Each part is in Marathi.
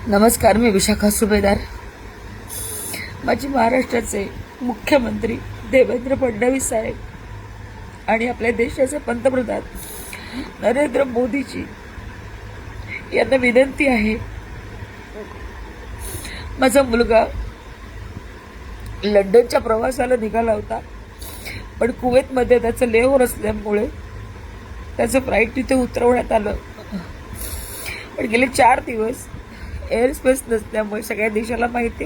नमस्कार, मी विशाखा सुभेदार. माझी महाराष्ट्राचे मुख्यमंत्री देवेंद्र फडणवीस साहेब आणि आपल्या देशाचे पंतप्रधान नरेंद्र मोदीजी यांना विनंती आहे. माझा मुलगा लंडनच्या प्रवासाला निघाला होता, पण कुवेतमध्ये त्याचं लेहोर असल्यामुळे त्याचं फ्लाईट तिथे उतरवण्यात आलं. पण गेले 4 दिवस एअर स्पेस नसल्यामुळे सगळ्या देशाला माहिती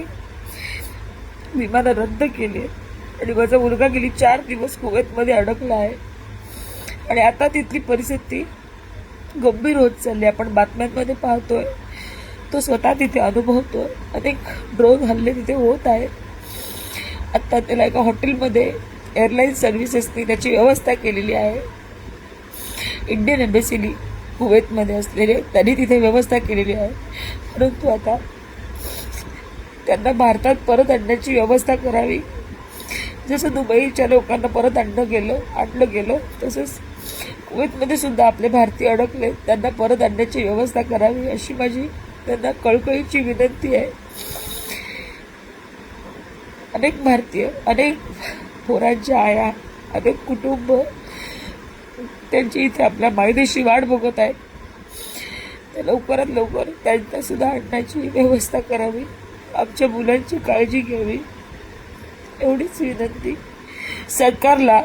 विमानं रद्द केली आणि माझा मुलगा गेली 4 दिवस कुवेतमध्ये अडकला आहे. आणि आता तिथली परिस्थिती गंभीर होत चालली. आपण बातम्यांमध्ये पाहतोय, तो स्वतः तिथे अनुभवतोय. अनेक ड्रोन हल्ले तिथे होत आहेत. आत्ता त्याला एका हॉटेलमध्ये एअरलाईन सर्व्हिसेसनी त्याची व्यवस्था केलेली आहे. इंडियन एम्बेसीनी कुवेतमध्ये असलेले त्यांनी तिथे व्यवस्था केलेली आहे. परंतु आता त्यांना भारतात परत आणण्याची व्यवस्था करावी. जसं दुबईच्या लोकांना परत आणलं गेलं तसंच कुवेतमध्ये सुद्धा आपले भारतीय अडकले, त्यांना परत आणण्याची व्यवस्था करावी अशी माझी त्यांना कळकळीची विनंती आहे. अनेक भारतीय, अनेक पोरांच्या आया, अनेक कुटुंब त्यांची इथे आपल्या मायदेशी वाट बघत आहेत. तर लवकरात लवकर त्यांना सुद्धा आणण्याची व्यवस्था करावी, आमच्या मुलांची काळजी घ्यावी एवढीच विनंती सरकारला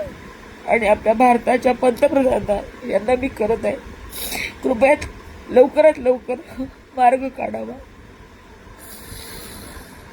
आणि आपल्या भारताच्या पंतप्रधानांना यांना मी करत आहे. कृपया लवकरात लवकर मार्ग काढावा.